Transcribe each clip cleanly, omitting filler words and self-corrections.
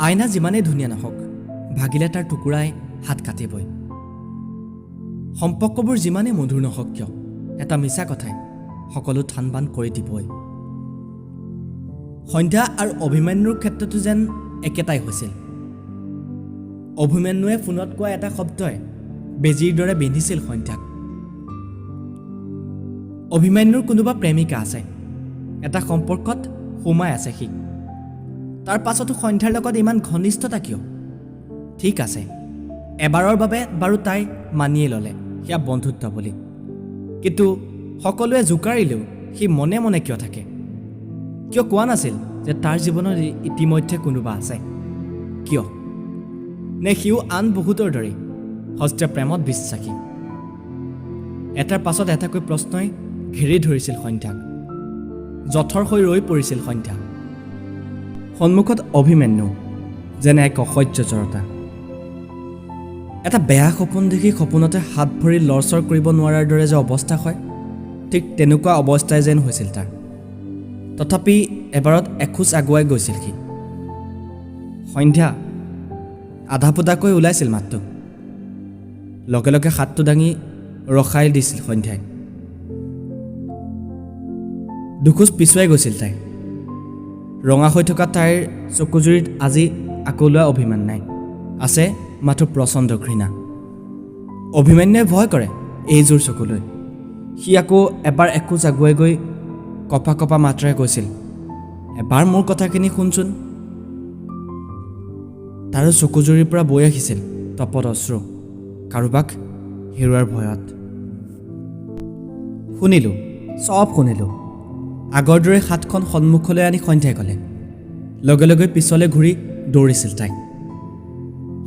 আইনা যিমানেই ধুনীয়া নহওক ভাগিলে তাৰ টুকুৰাই হাত কাটিবই। সম্পৰ্কবোৰ যিমানেই মধুৰ নহওক কিয় এটা মিছা কথাই সকলো থান বান কৰি দিবই। সন্ধ্যা আৰু অভিমন্যুৰ ক্ষেত্ৰতো যেন একেটাই হৈছিল। অভিমন্যুৱে ফোনত কোৱা এটা শব্দই বেজীৰ দৰে বিন্ধিছিল সন্ধ্যাক। অভিমন্যুৰ কোনোবা প্ৰেমিকা আছে, এটা সম্পৰ্কত সোমাই আছে সি। তাৰ পাছতো সন্ধ্যাৰ লগত ইমান ঘনিষ্ঠতা কিয়? ঠিক আছে, এবাৰৰ বাবে বাৰু তাই মানিয়ে ল'লে সেয়া বন্ধুত্ব বুলি, কিন্তু সকলোৱে জোকাৰিলেও সি মনে মনে কিয় থাকে? কিয় কোৱা নাছিল যে তাৰ জীৱনত ইতিমধ্যে কোনোবা আছে? কিয়? নে সিও আন বহুতৰ দৰে হস্তে প্ৰেমত বিশ্বাসী? এটাৰ পাছত এটাকৈ প্ৰশ্নই ঘেৰি ধৰিছিল সন্ধ্যাক। জঠৰ হৈ ৰৈ পৰিছিল সন্ধ্যা। সন্মুখত অভিমন্যু যেনে এক অসহ্য জড়তা। এটা বেয়া সপোন দেখি সপোনতে হাত ভৰি লৰচৰ কৰিব নোৱাৰাৰ দৰে যে অৱস্থা হয়, ঠিক তেনেকুৱা অৱস্থাই যেন হৈছিল তাৰ। তথাপি এবাৰত এখোজ আগুৱাই গৈছিল সি। সন্ধ্যা আধা পোটাকৈ ওলাইছিল মাতটো। লগে লগে হাতটো দাঙি ৰখাই দিছিল সন্ধ্যাই। দুখোজ পিছুৱাই গৈছিল তাই। ৰঙা হৈ থকা তাইৰ চকুজুৰিত আজি আকৌলোৱা অভিমান নাই, আছে মাথো প্ৰচণ্ড ঘৃণা। অভিমন্যুৱে ভয় কৰে এইযোৰ চকুলৈ। সি আকৌ এবাৰ এখোজ আগুৱাই গৈ কপা কপা মাত্ৰাই কৈছিল, এবাৰ মোৰ কথাখিনি শুনচোন। তাৰো চকুজুৰিৰ পৰা বৈ আহিছিল তপত অশ্ৰু, কাৰোবাক হেৰুৱাৰ ভয়ত। শুনিলোঁ, চব শুনিলোঁ। আগৰ দৰে হাতখন সন্মুখলৈ আনি সন্ধ্যাই ক'লে। লগে লগে পিছলৈ ঘূৰি দৌৰিছিল তাই।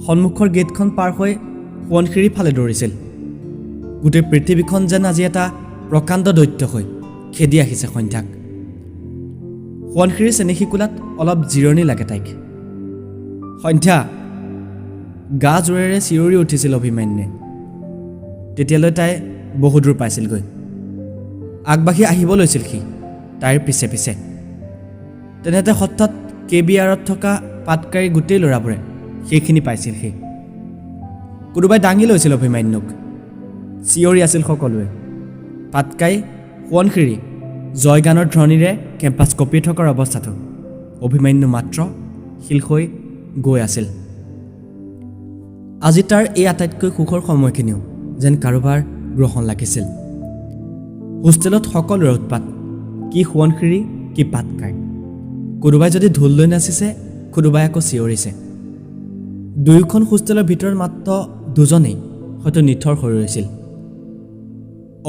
সন্মুখৰ গেটখন পাৰ হৈ সোৱণশিৰিৰ ফালে দৌৰিছিল। গোটেই পৃথিৱীখন যেন আজি এটা প্ৰকাণ্ড দৈত্য হৈ খেদি আহিছে সন্ধ্যাক। সোৱণশিৰিৰ চেনেহীকোলাত অলপ জিৰণি লাগে তাইক। সন্ধ্যা, গা জোৰেৰে চিঞৰি উঠিছিল অভিমন্যুৱে। তেতিয়ালৈ তাই বহুদূৰ পাইছিলগৈ। আগবাঢ়ি আহিব লৈছিল সি তাইৰ পিছে পিছে। তেনেতে হঠাৎ কেবিআৰত থকা পাটকাৰী গোটেই ল'ৰাবোৰে সেইখিনি পাইছিল সি। কোনোবাই দাঙি লৈছিল অভিমন্যুক। চিঞৰি আছিল সকলোৱে। পাটকাই, সোৱণশিৰি জয়গানৰ ধ্বনিৰে কেম্পাছ কঁপি থকাৰ অৱস্থাটো অভিমন্যু মাত্ৰ শিল হৈ গৈ আছিল। আজি তাৰ এই আটাইতকৈ সুখৰ সময়খিনিও যেন কাৰোবাৰ গ্ৰহণ লাগিছিল। হোষ্টেলত সকলোৰে উৎপাত, কি সোৱণশিৰি কি পাটকাই। কোনোবাই যদি ঢোল লৈ নাচিছে, কোনোবাই আকৌ চিঞৰিছে। দুয়োখন হোষ্টেলৰ ভিতৰত মাত্ৰ দুজনেই হয়তো নিথৰ হৈ ৰৈছিল।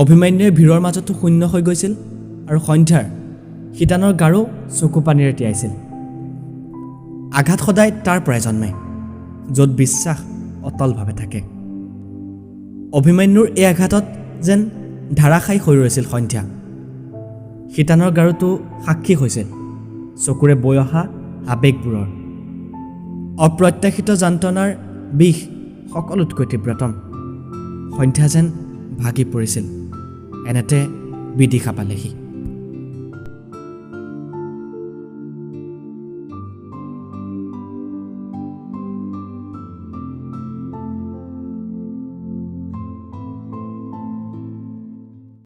অভিমন্যুৱে ভিৰৰ মাজতো শূন্য হৈ গৈছিল আৰু সন্ধ্যাৰ শীতানৰ গাৰো চকু পানীৰে তিয়াইছিল। আঘাত সদায় তাৰ পৰাই জন্মে, য'ত বিশ্বাস অটলভাৱে থাকে। অভিমন্যুৰ এই আঘাতত যেন ধাৰাসায়ী হৈ ৰৈছিল সন্ধ্যা। শীতানৰ গাৰুটো সাক্ষী হৈছিল চকুৰে বৈ অহা আৱেগবোৰৰ। অপ্ৰত্যাশিত যান্ত্ৰণাৰ বিষ সকলোতকৈ তীব্ৰতম। সন্ধ্যা যেন ভাগি পৰিছিল। এনেতে বিদিশা পালেহি।